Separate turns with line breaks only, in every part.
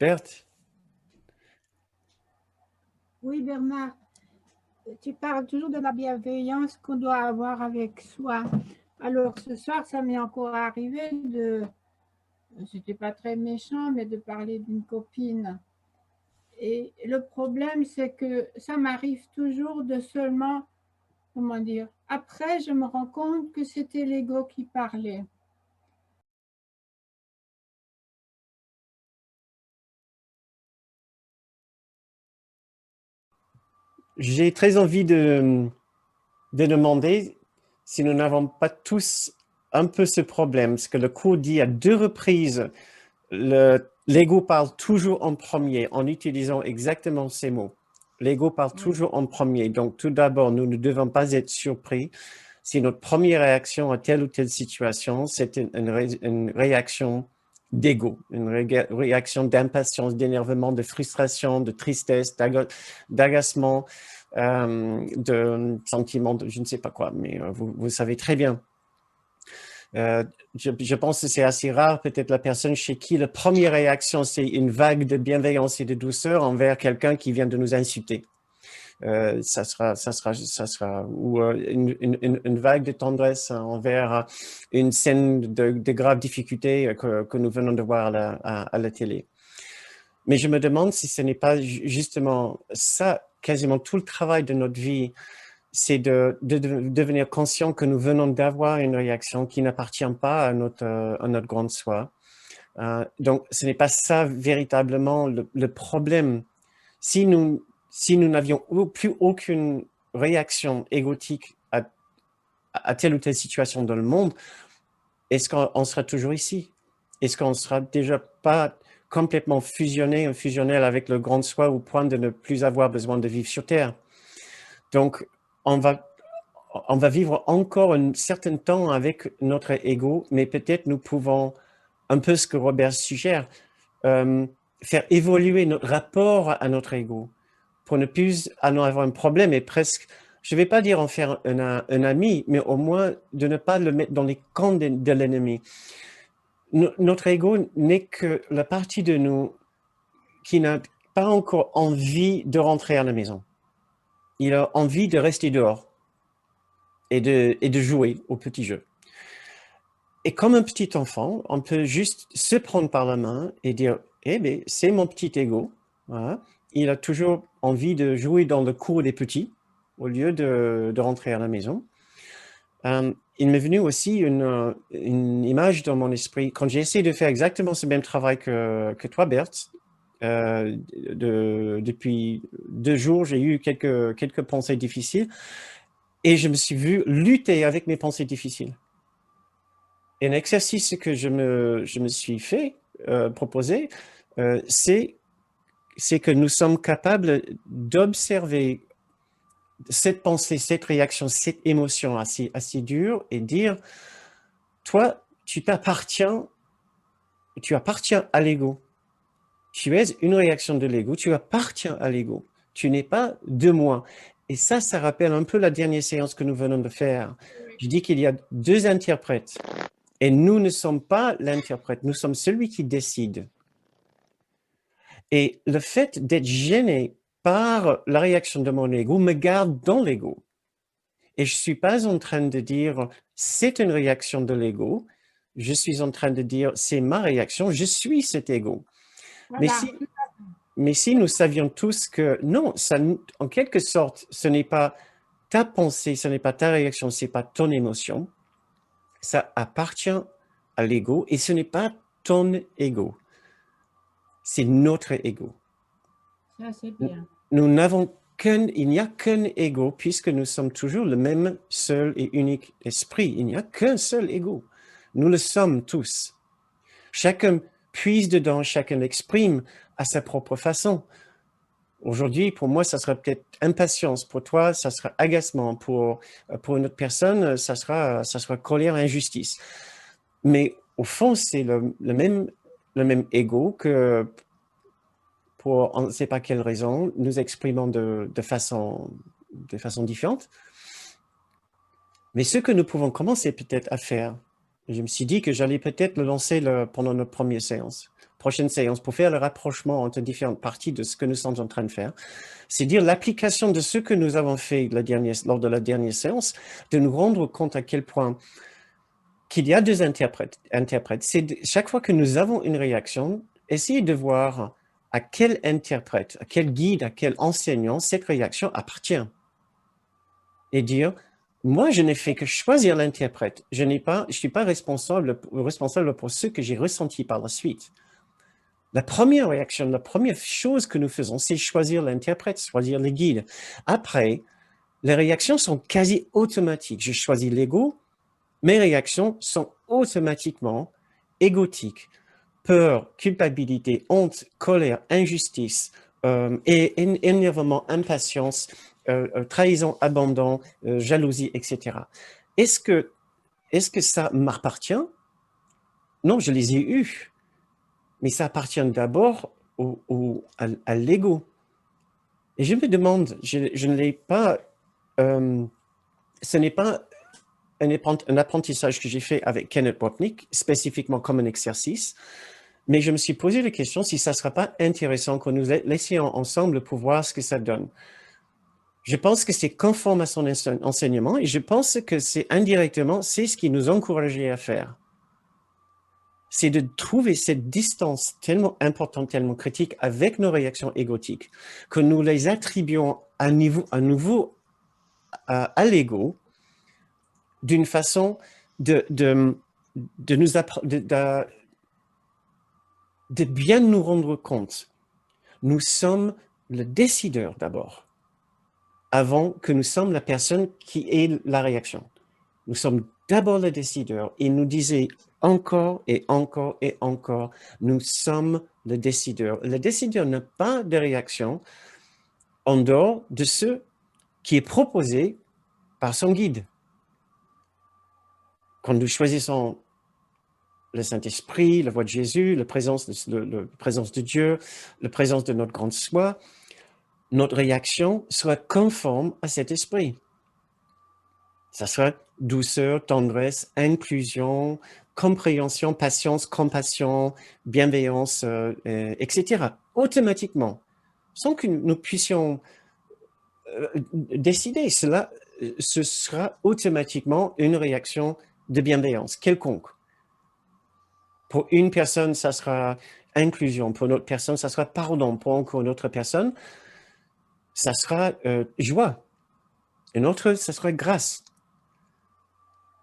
Berthe?
Oui, Bernard, tu parles toujours de la bienveillance qu'on doit avoir avec soi. Alors ce soir, ça m'est encore arrivé c'était pas très méchant, mais de parler d'une copine. Et le problème, c'est que ça m'arrive toujours de seulement, comment dire, après, je me rends compte que c'était l'ego qui parlait.
J'ai très envie de demander si nous n'avons pas tous un peu ce problème, parce que le cours dit à 2 reprises, l'ego parle toujours en premier, en utilisant exactement ces mots. L'ego parle toujours en premier. Donc, tout d'abord, nous ne devons pas être surpris si notre première réaction à telle ou telle situation, c'est une réaction d'ego, une réaction d'impatience, d'énervement, de frustration, de tristesse, d'agacement, de sentiment de je ne sais pas quoi, mais vous savez très bien. Je pense que c'est assez rare, peut-être la personne chez qui la première réaction, c'est une vague de bienveillance et de douceur envers quelqu'un qui vient de nous insulter. Ça sera ou une vague de tendresse envers une scène de graves difficultés que nous venons de voir à la télé. Mais je me demande si ce n'est pas justement ça, quasiment tout le travail de notre vie, c'est de devenir conscient que nous venons d'avoir une réaction qui n'appartient pas à notre grande soi. Donc, ce n'est pas ça véritablement le problème. Si nous n'avions plus aucune réaction égotique à telle ou telle situation dans le monde, est-ce qu'on sera toujours ici? Est-ce qu'on ne sera déjà pas complètement fusionnel avec le grand soi au point de ne plus avoir besoin de vivre sur Terre? Donc, on va vivre encore un certain temps avec notre ego, mais peut-être nous pouvons, un peu ce que Robert suggère, faire évoluer notre rapport à notre ego pour ne plus en avoir un problème et presque, je ne vais pas dire en faire un ami, mais au moins de ne pas le mettre dans les camps de l'ennemi. Notre ego n'est que la partie de nous qui n'a pas encore envie de rentrer à la maison. Il a envie de rester dehors et de jouer au petit jeu. Et comme un petit enfant, on peut juste se prendre par la main et dire « Eh bien, c'est mon petit ego. Voilà. Il a toujours envie de jouer dans le cours des petits au lieu de rentrer à la maison. » Il m'est venu aussi une image dans mon esprit. Quand j'ai essayé de faire exactement ce même travail que toi, Berthe, depuis 2 jours, j'ai eu quelques pensées difficiles et je me suis vu lutter avec mes pensées difficiles. Et un exercice que je me suis fait proposer, c'est que nous sommes capables d'observer cette pensée, cette réaction, cette émotion assez dure et dire, toi, tu appartiens à l'ego. Tu es une réaction de l'ego, tu appartiens à l'ego. Tu n'es pas de moi. Et ça rappelle un peu la dernière séance que nous venons de faire. Je dis qu'il y a 2 interprètes. Et nous ne sommes pas l'interprète, nous sommes celui qui décide. Et le fait d'être gêné par la réaction de mon ego me garde dans l'ego. Et je ne suis pas en train de dire c'est une réaction de l'ego, je suis en train de dire c'est ma réaction, je suis cet ego.
Voilà.
Mais si nous savions tous que non, ça, en quelque sorte, ce n'est pas ta pensée, ce n'est pas ta réaction, ce n'est pas ton émotion, ça appartient à l'ego et ce n'est pas ton ego. C'est notre ego.
Ça, c'est bien.
Nous n'avons il n'y a qu'un ego puisque nous sommes toujours le même seul et unique esprit. Il n'y a qu'un seul ego. Nous le sommes tous. Chacun puise dedans, chacun l'exprime à sa propre façon. Aujourd'hui, pour moi, ça sera peut-être impatience. Pour toi, ça sera agacement. Pour une autre personne, ça sera colère, injustice. Mais au fond, c'est le même ego que pour on ne sait pas quelle raison, nous exprimons de façon différente. Mais ce que nous pouvons commencer peut-être à faire, je me suis dit que j'allais peut-être le lancer pendant notre première séance. prochaine séance pour faire le rapprochement entre différentes parties de ce que nous sommes en train de faire. C'est dire l'application de ce que nous avons fait lors de la dernière séance, de nous rendre compte à quel point qu'il y a deux interprètes. Chaque fois que nous avons une réaction, essayez de voir à quel interprète, à quel guide, à quel enseignant cette réaction appartient. Et dire, moi, je n'ai fait que choisir l'interprète. Je ne suis pas responsable pour ce que j'ai ressenti par la suite. La première réaction, la première chose que nous faisons, c'est choisir l'interprète, choisir le guide. Après, les réactions sont quasi automatiques. Je choisis l'ego, mes réactions sont automatiquement égotiques. Peur, culpabilité, honte, colère, injustice, énervement, impatience, trahison, abandon, jalousie, etc. Est-ce que ça m'appartient? Non, je les ai eus. Mais ça appartient d'abord à l'ego. Et je me demande, je ne l'ai pas, ce n'est pas un apprentissage que j'ai fait avec Kenneth Wapnick, spécifiquement comme un exercice, mais je me suis posé la question si ça ne sera pas intéressant que nous laissions ensemble pour voir ce que ça donne. Je pense que c'est conforme à son enseignement et je pense que c'est indirectement, c'est ce qui nous encourageait à faire. C'est de trouver cette distance tellement importante, tellement critique avec nos réactions égotiques, que nous les attribuons à nouveau à l'ego, d'une façon de bien nous rendre compte. Nous sommes le décideur d'abord, avant que nous sommes la personne qui est la réaction. Nous sommes d'abord le décideur. Il nous disait encore et encore et encore, nous sommes le décideur. Le décideur n'a pas de réaction en dehors de ce qui est proposé par son guide. Quand nous choisissons le Saint-Esprit, la voix de Jésus, la présence de Dieu, la présence de notre grande soi, notre réaction sera conforme à cet esprit. Ça sera douceur, tendresse, inclusion, compréhension, patience, compassion, bienveillance, etc. Automatiquement, sans que nous puissions décider. Ce sera automatiquement une réaction de bienveillance quelconque. Pour une personne, ça sera inclusion. Pour une autre personne, ça sera pardon. Pour encore une autre personne, ça sera joie. Une autre, ça sera grâce.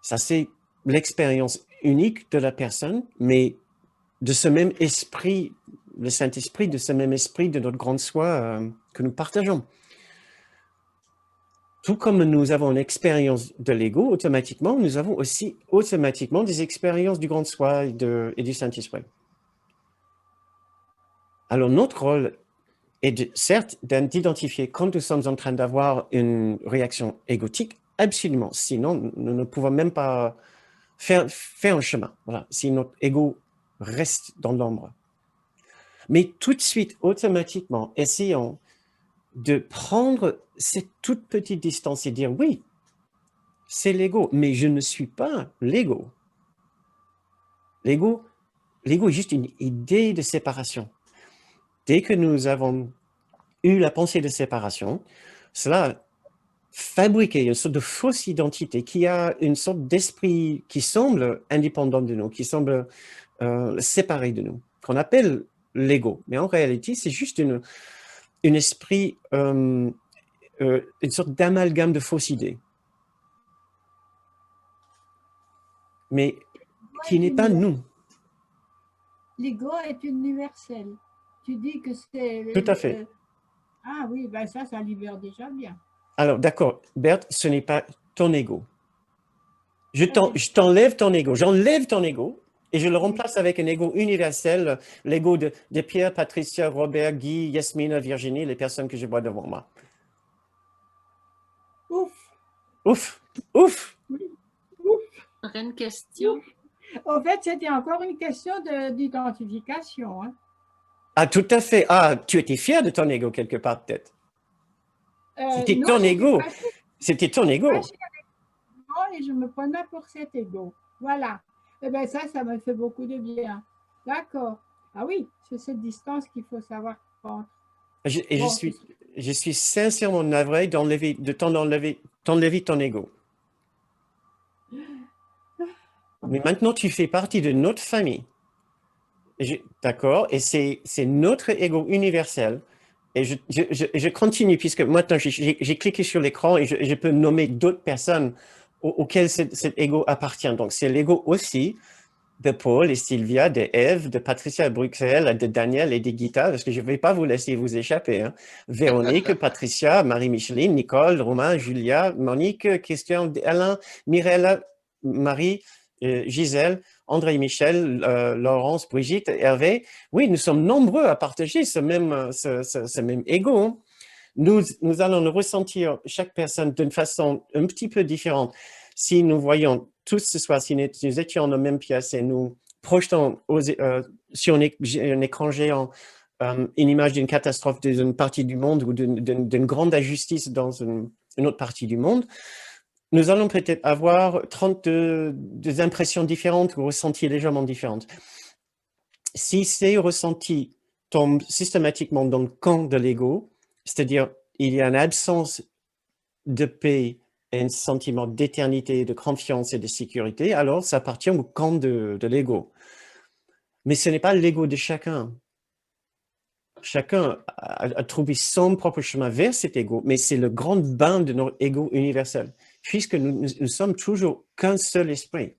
Ça, c'est l'expérience unique de la personne, mais de ce même esprit, le Saint-Esprit, de ce même esprit de notre grande soi que nous partageons. Tout comme nous avons une expérience de l'ego, automatiquement, nous avons aussi automatiquement des expériences du grand soi et du Saint-Esprit. Alors, notre rôle est certes d'identifier quand nous sommes en train d'avoir une réaction égotique, absolument. Sinon, nous ne pouvons même pas faire un chemin. Voilà, si notre ego reste dans l'ombre. Mais tout de suite, automatiquement, essayons de prendre cette toute petite distance et dire oui, c'est l'ego, mais je ne suis pas l'ego. L'ego est juste une idée de séparation. Dès que nous avons eu la pensée de séparation, cela fabriqué une sorte de fausse identité qui a une sorte d'esprit qui semble indépendant de nous, qui semble séparé de nous, qu'on appelle l'ego. Mais en réalité, c'est juste un esprit, une sorte d'amalgame de fausses idées. Mais qui n'est pas nous.
L'ego est universel. Tu dis que c'est...
Tout à fait.
Ah oui, ben ça libère déjà bien.
Alors, d'accord, Berthe, ce n'est pas ton ego. Je t'enlève ton ego. J'enlève ton ego et je le remplace avec un ego universel, l'ego de Pierre, Patricia, Robert, Guy, Yasmina, Virginie, les personnes que je vois devant moi.
Ouf.
Ouf. Ouf.
Ouf.
J'aurais une question.
En fait, c'était encore une question d'identification. Hein.
Ah, tout à fait. Ah, tu étais fier de ton ego quelque part, peut-être. C'était ton ego. C'était ton ego.
Et je me prenais pour cet ego. Voilà. Et bien ça me fait beaucoup de bien. D'accord. Ah oui, c'est cette distance qu'il faut savoir prendre.
Et
Bon,
je suis sincèrement navré t'enlever ton ego. Mais maintenant, tu fais partie de notre famille. D'accord? Et c'est notre ego universel. Et je continue, puisque maintenant, j'ai cliqué sur l'écran et je peux nommer d'autres personnes auxquelles cet ego appartient. Donc, c'est l'ego aussi de Paul et Sylvia, de Eve, de Patricia à Bruxelles, de Daniel et de Guita, parce que je ne vais pas vous laisser vous échapper. Hein. Véronique, Patricia, Marie-Micheline, Nicole, Romain, Julia, Monique, Christian, Alain, Mirella, Marie, Gisèle, André, Michel, Laurence, Brigitte, Hervé. Oui, nous sommes nombreux à partager ce même ego. Hein. Nous allons le ressentir, chaque personne, d'une façon un petit peu différente. Si nous voyons tous ce soir, si nous étions dans la même pièce et nous projetons sur un écran géant une image d'une catastrophe d'une partie du monde ou d'une grande injustice dans une autre partie du monde, nous allons peut-être avoir 32 des impressions différentes ou ressentis légèrement différentes. Si ces ressentis tombent systématiquement dans le camp de l'ego, c'est-à-dire il y a une absence de paix et un sentiment d'éternité, de confiance et de sécurité, alors ça appartient au camp de l'ego. Mais ce n'est pas l'ego de chacun. Chacun a trouvé son propre chemin vers cet ego, mais c'est le grand bain de notre ego universel, puisque nous sommes toujours qu'un seul esprit.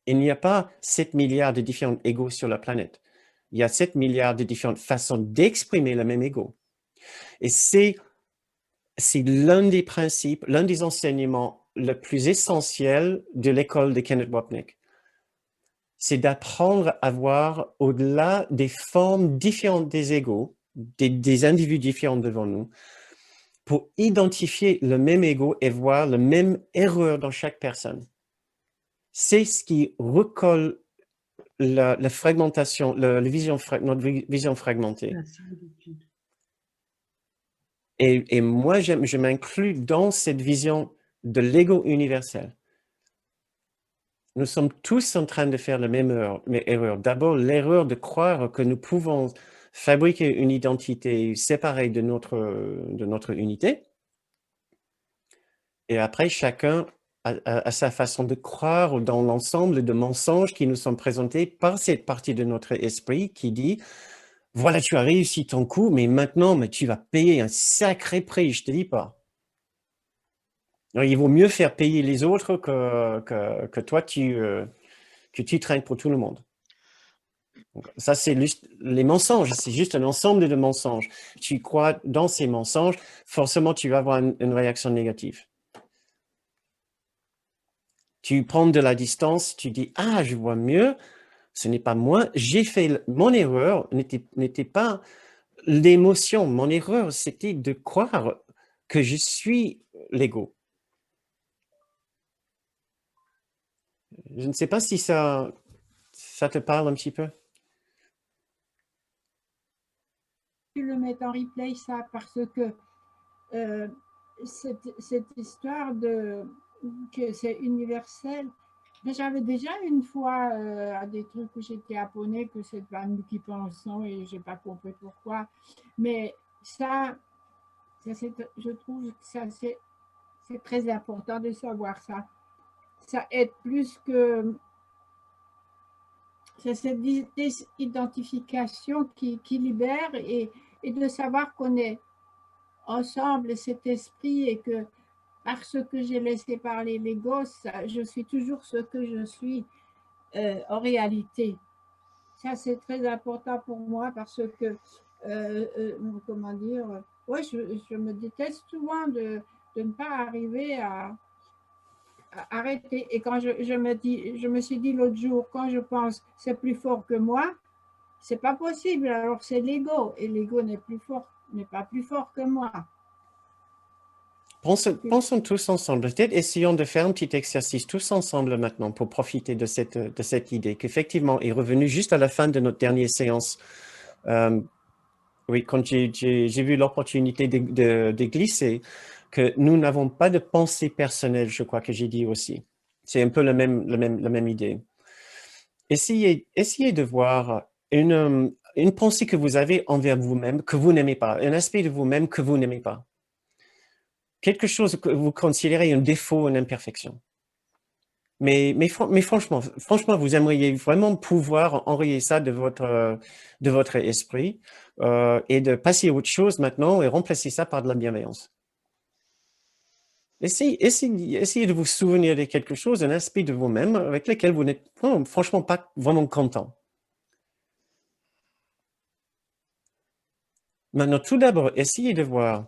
Il n'y a pas 7 milliards de différents égos sur la planète. Il y a 7 milliards de différentes façons d'exprimer le même ego. Et c'est l'un des principes, l'un des enseignements le plus essentiels de l'école de Kenneth Wapnick. C'est d'apprendre à voir au-delà des formes différentes des égos, des individus différents devant nous, pour identifier le même ego et voir la même erreur dans chaque personne. C'est ce qui recolle la fragmentation, notre vision fragmentée. Et moi, je m'inclus dans cette vision de l'ego universel. Nous sommes tous en train de faire la même erreur. D'abord, l'erreur de croire que nous pouvons fabriquer une identité séparée de notre unité. Et après, chacun a sa façon de croire dans l'ensemble de mensonges qui nous sont présentés par cette partie de notre esprit qui dit « Voilà, tu as réussi ton coup, mais maintenant, tu vas payer un sacré prix, je ne te dis pas. » Il vaut mieux faire payer les autres que toi, que tu traînes pour tout le monde. Donc, ça, c'est les mensonges. C'est juste un ensemble de mensonges. Tu crois dans ces mensonges, forcément, tu vas avoir une réaction négative. Tu prends de la distance, tu dis « Ah, je vois mieux, ce n'est pas moi, j'ai fait mon erreur, n'était pas l'émotion. Mon erreur, c'était de croire que je suis l'ego. » Je ne sais pas si ça te parle un petit peu.
tu le mets en replay, ça, parce que cette histoire que c'est universel. J'avais déjà une fois à des trucs où j'étais apprenée que c'est pas nous qui pensons et j'ai pas compris pourquoi. Mais ça je trouve que ça c'est très important de savoir ça. Ça aide plus que c'est cette identification qui libère et de savoir qu'on est ensemble cet esprit et que parce que j'ai laissé parler les gosses, je suis toujours ce que je suis en réalité. Ça, c'est très important pour moi parce que, comment dire, ouais, je me déteste souvent de ne pas arriver à arrêter. Et quand je me suis dit l'autre jour, quand je pense c'est plus fort que moi, c'est pas possible. Alors c'est l'ego et l'ego n'est pas plus fort que moi.
Pensons tous ensemble. Peut-être essayons de faire un petit exercice tous ensemble maintenant pour profiter de cette idée qu'effectivement est revenue juste à la fin de notre dernière séance. Oui, quand j'ai vu l'opportunité de glisser, que nous n'avons pas de pensée personnelle, je crois que j'ai dit aussi. C'est un peu la même idée. Essayez de voir une pensée que vous avez envers vous-même, que vous n'aimez pas, un aspect de vous-même que vous n'aimez pas. Quelque chose que vous considérez un défaut, une imperfection. Mais franchement, vous aimeriez vraiment pouvoir enrayer ça de votre esprit et de passer à autre chose maintenant et remplacer ça par de la bienveillance. Essayez de vous souvenir de quelque chose, un aspect de vous-même avec lequel vous n'êtes franchement pas vraiment content. Maintenant, tout d'abord, essayez de voir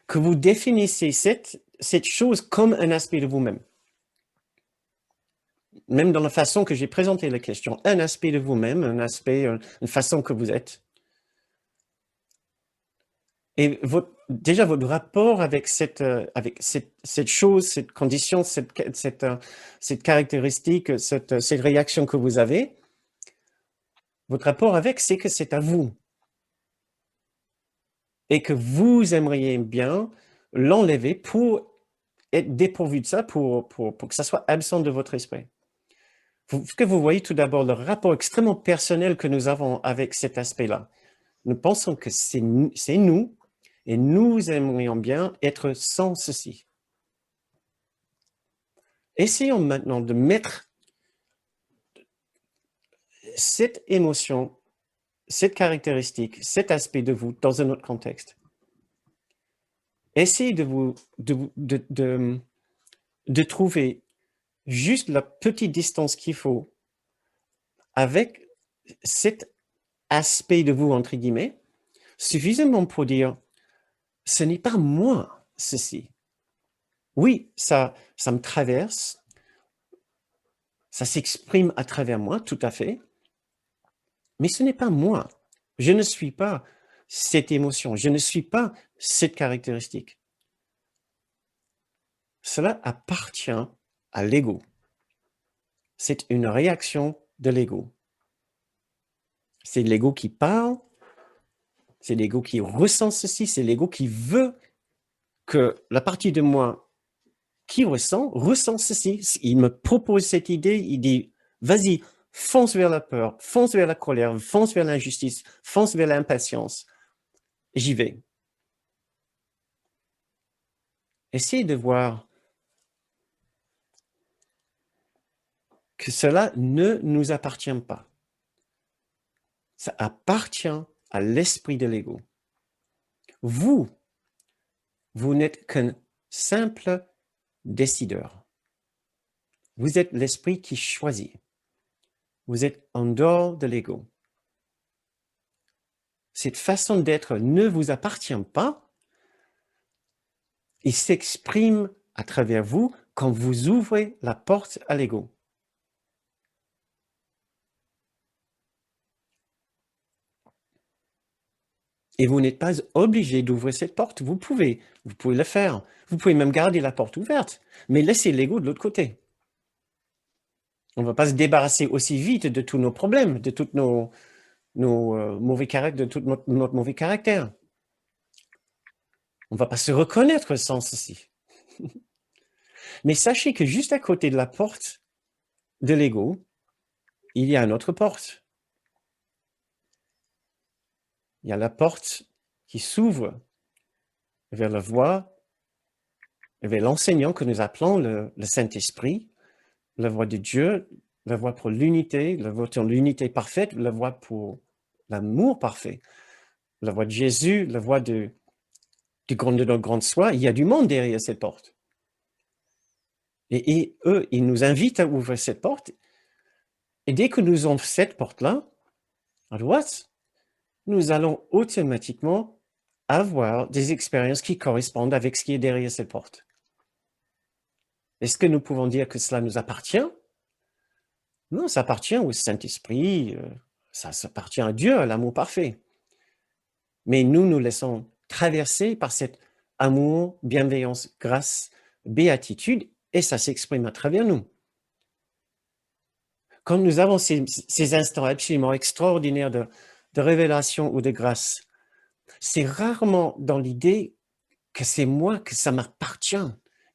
que vous définissez cette chose comme un aspect de vous-même. Même dans la façon que j'ai présenté la question, un aspect de vous-même, un aspect, une façon que vous êtes. Et déjà, votre rapport avec cette chose, cette condition, cette caractéristique, cette réaction que vous avez, votre rapport avec, c'est que c'est à vous. Et que vous aimeriez bien l'enlever pour être dépourvu de ça, pour que ça soit absent de votre esprit. Ce que vous voyez tout d'abord, le rapport extrêmement personnel que nous avons avec cet aspect-là. Nous pensons que c'est nous, et nous aimerions bien être sans ceci. Essayons maintenant de mettre cette émotion, cette caractéristique, cet aspect de vous dans un autre contexte. Essayez de trouver juste la petite distance qu'il faut avec cet aspect de vous, entre guillemets, suffisamment pour dire, ce n'est pas moi, ceci. Oui, ça me traverse, ça s'exprime à travers moi, tout à fait, mais ce n'est pas moi. Je ne suis pas cette émotion, je ne suis pas cette caractéristique. Cela appartient à l'ego. C'est une réaction de l'ego. C'est l'ego qui parle, c'est l'ego qui ressent ceci, c'est l'ego qui veut que la partie de moi qui ressent ceci. Il me propose cette idée, il dit, vas-y, fonce vers la peur, fonce vers la colère, fonce vers l'injustice, fonce vers l'impatience. J'y vais. Essayez de voir que cela ne nous appartient pas. Ça appartient à l'esprit de l'ego. Vous n'êtes qu'un simple décideur. Vous êtes l'esprit qui choisit. Vous êtes en dehors de l'ego. Cette façon d'être ne vous appartient pas. Il s'exprime à travers vous quand vous ouvrez la porte à l'ego. Et vous n'êtes pas obligé d'ouvrir cette porte. Vous pouvez le faire. Vous pouvez même garder la porte ouverte, mais laissez l'ego de l'autre côté. On ne va pas se débarrasser aussi vite de tous nos problèmes, de tous nos mauvais caractères, de tout notre mauvais caractère. On ne va pas se reconnaître sans ceci. Mais sachez que juste à côté de la porte de l'ego, il y a une autre porte. Il y a la porte qui s'ouvre vers la voie, vers l'enseignant que nous appelons le Saint-Esprit, la voie de Dieu, la voie pour l'unité, la voie pour l'unité parfaite, la voie pour l'amour parfait, la voie de Jésus, la voie de notre grande soi. Il y a du monde derrière cette porte. Et eux, ils nous invitent à ouvrir cette porte. Et dès que nous ouvrons cette porte-là, à droite, nous allons automatiquement avoir des expériences qui correspondent avec ce qui est derrière cette porte. Est-ce que nous pouvons dire que cela nous appartient? Non, ça appartient au Saint-Esprit, ça appartient à Dieu, à l'amour parfait. Mais nous nous laissons traverser par cet amour, bienveillance, grâce, béatitude, et ça s'exprime à travers nous. Quand nous avons ces instants absolument extraordinaires de révélation ou de grâce, c'est rarement dans l'idée que c'est moi, que ça m'appartient,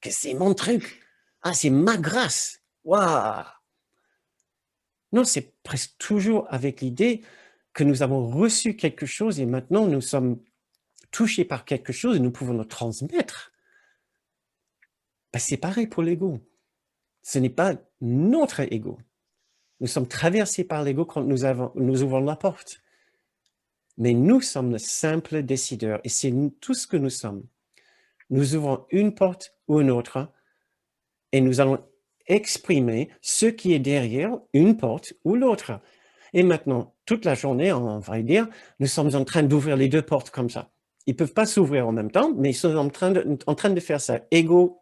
que c'est mon truc. Ah, c'est ma grâce. Waouh! Non, c'est presque toujours avec l'idée que nous avons reçu quelque chose et maintenant nous sommes touchés par quelque chose et nous pouvons le transmettre. Ben, c'est pareil pour l'ego. Ce n'est pas notre ego. Nous sommes traversés par l'ego quand nous ouvrons la porte. Mais nous sommes le simple décideur et c'est tout ce que nous sommes. Nous ouvrons une porte ou une autre et nous allons exprimer ce qui est derrière une porte ou l'autre. Et maintenant, toute la journée, on va dire, nous sommes en train d'ouvrir les deux portes comme ça. Ils ne peuvent pas s'ouvrir en même temps, mais ils sont en train de faire ça. Ego,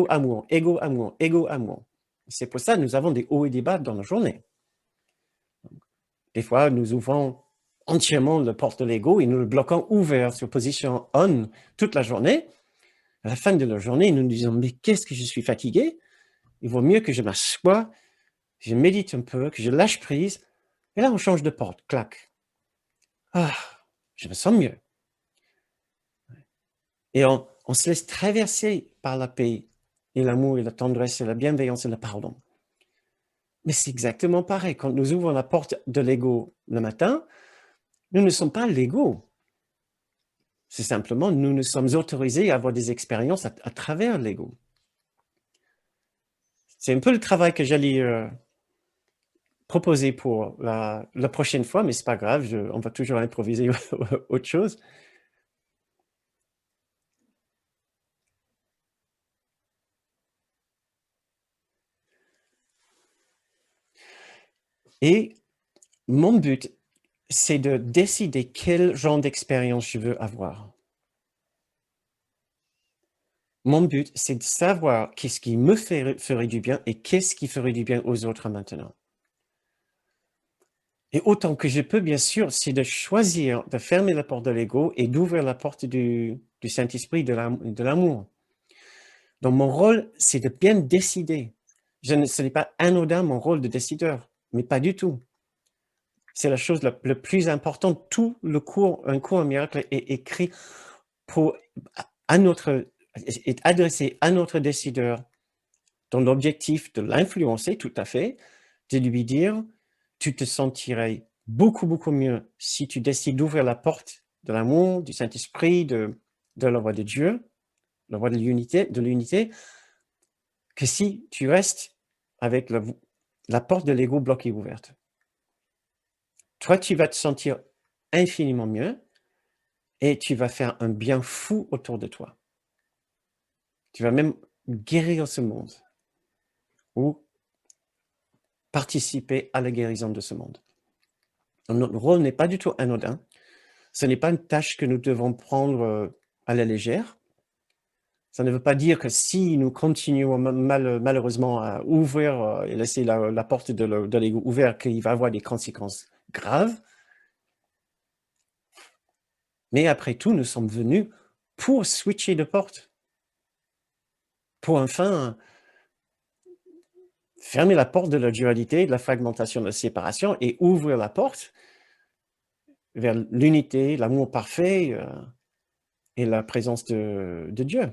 amour, ego, amour, ego, amour. C'est pour ça que nous avons des hauts et des bas dans la journée. Des fois, nous ouvrons entièrement la porte de l'ego et nous le bloquons ouvert sur position on toute la journée. À la fin de la journée, nous nous disons, mais qu'est-ce que je suis fatigué? Il vaut mieux que je m'assoie, je médite un peu, que je lâche prise. Et là, on change de porte, clac. Ah, je me sens mieux. Et on se laisse traverser par la paix et l'amour et la tendresse et la bienveillance et le pardon. Mais c'est exactement pareil. Quand nous ouvrons la porte de l'ego le matin, nous ne sommes pas l'ego. C'est simplement, nous nous sommes autorisés à avoir des expériences à travers l'ego. C'est un peu le travail que j'allais proposer pour la prochaine fois, mais c'est pas grave, on va toujours improviser autre chose. Et mon but, c'est de décider quel genre d'expérience je veux avoir. Mon but, c'est de savoir qu'est-ce qui me ferait du bien et qu'est-ce qui ferait du bien aux autres maintenant. Et autant que je peux, bien sûr, c'est de choisir de fermer la porte de l'ego et d'ouvrir la porte du Saint-Esprit, de l'amour. Donc, mon rôle, c'est de bien décider. Ce n'est pas anodin mon rôle de décideur, mais pas du tout. C'est la chose la plus importante. Tout le cours, un cours en miracle est écrit est adressé à notre décideur, dont l'objectif de l'influencer tout à fait, de lui dire, tu te sentirais beaucoup, beaucoup mieux si tu décides d'ouvrir la porte de l'amour, du Saint-Esprit, de la voix de Dieu, la voix de l'unité, que si tu restes avec la porte de l'ego bloquée ouverte. Toi, tu vas te sentir infiniment mieux et tu vas faire un bien fou autour de toi. Tu vas même guérir ce monde ou participer à la guérison de ce monde. Donc, notre rôle n'est pas du tout anodin. Ce n'est pas une tâche que nous devons prendre à la légère. Ça ne veut pas dire que si nous continuons malheureusement à ouvrir et laisser la porte de l'ego ouverte, qu'il va y avoir des conséquences graves. Mais après tout, nous sommes venus pour switcher de porte. Pour enfin fermer la porte de la dualité, de la fragmentation, de la séparation et ouvrir la porte vers l'unité, l'amour parfait et la présence de Dieu.